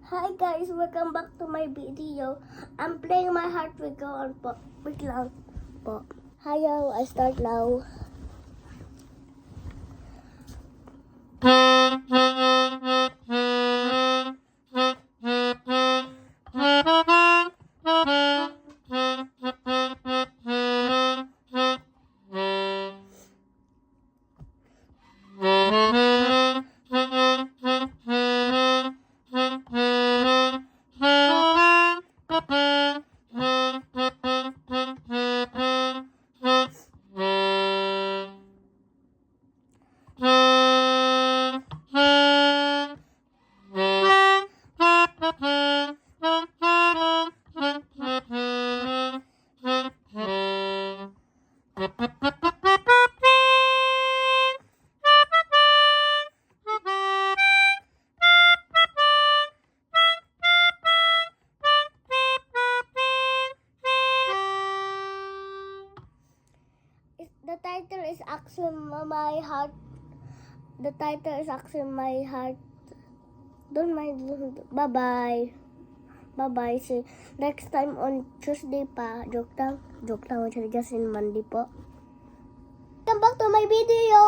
Hi guys, welcome back to my video. I'm playing My Heart Will Go On po. Wait lang po. Hello, I start now. The title is actually My Heart. The title is actually My Heart. Don't mind. Bye-bye. Bye-bye. See next time on Tuesday pa. Joke lang. Joke lang. Just in Monday po. Come back to my video.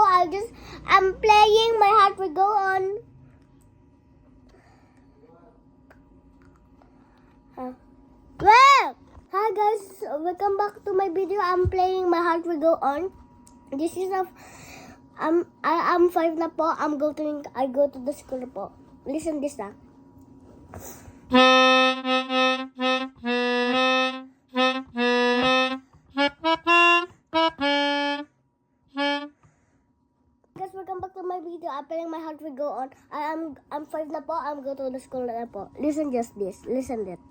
I'm playing My Heart Will Go On. Well, hi guys. Welcome back to my video. I'm playing My Heart Will Go On. This is I'm 5 na po. I go to the school po. Listen this na. Guys, welcome back to my video. I'm playing My Heart Will Go On. I'm 5 na po. I'm go to the school na po. Listen just this. Listen that.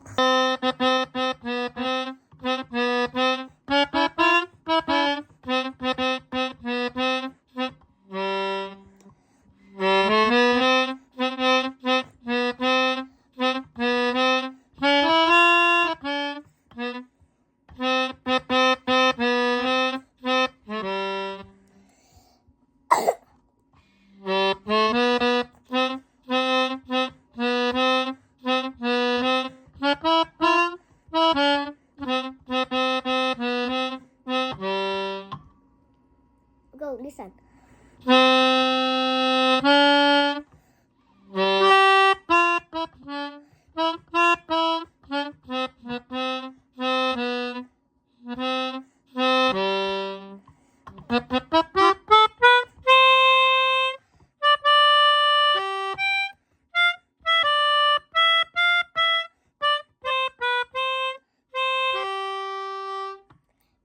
Go, listen.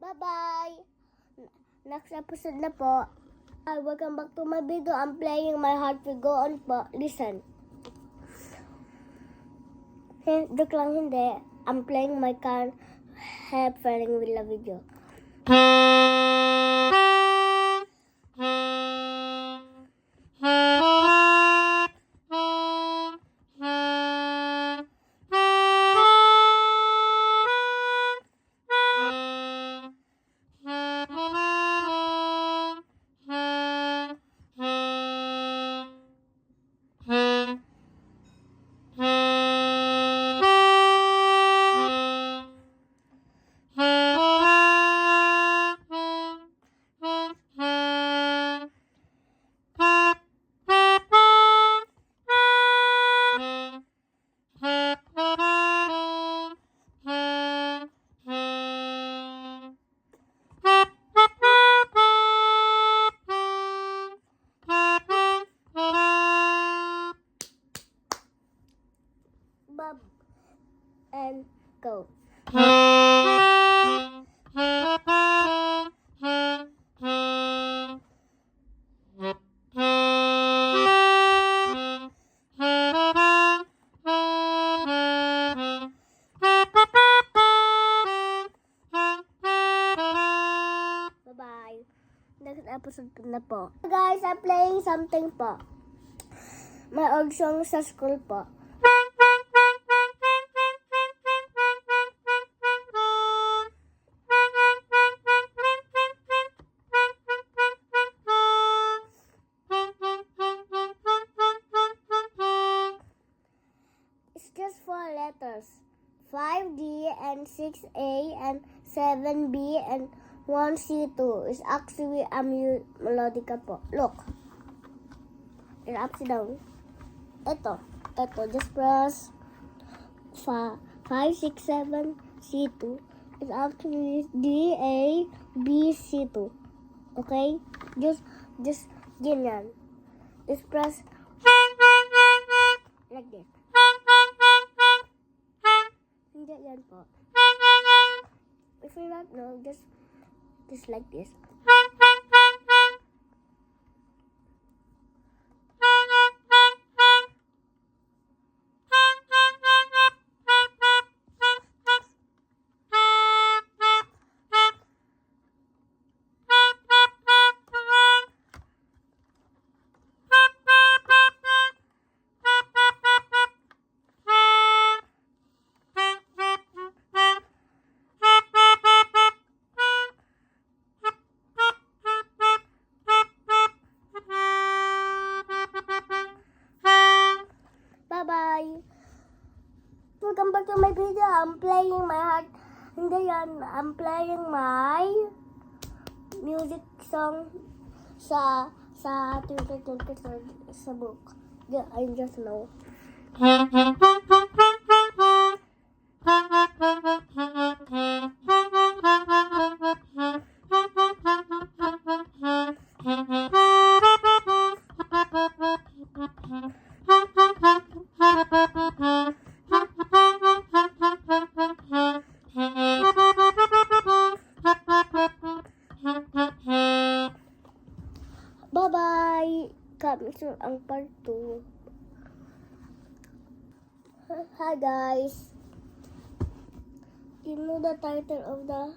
Bye-bye. Next episode na po. Hi, welcome back to my video. I'm playing My Heart Will Go On po. Listen. Joke lang hindi. I'm playing my Can't Help Falling with the video. Bob and go. Bye-bye. Next episode na po. Guys, I'm playing something po. May old song sa school po. just 4 letters. 5D and 6A and 7B and 1C2 is actually a melodica po. Look. It's upside down. Ito, just press 5, 6, 7, C2. It's actually D, A, B, C2. Okay? Just ganyan. Just press like this. Hindi yan po. If you not know, just like this. Bye-bye. Welcome back to my video. I'm playing my heart. Hindi yan. I'm playing my music song sa 2023 sa book. Yeah, I just know. Bye-bye! Kami sa ang part 2. Hi guys! You know the title of the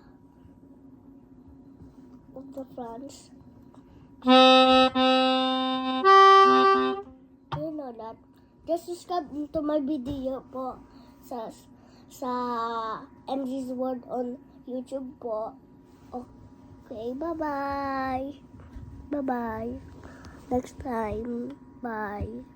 France? You know that? Just subscribe to my video po sa MG's World on YouTube po. Okay, bye-bye! Bye-bye. Next time. Bye.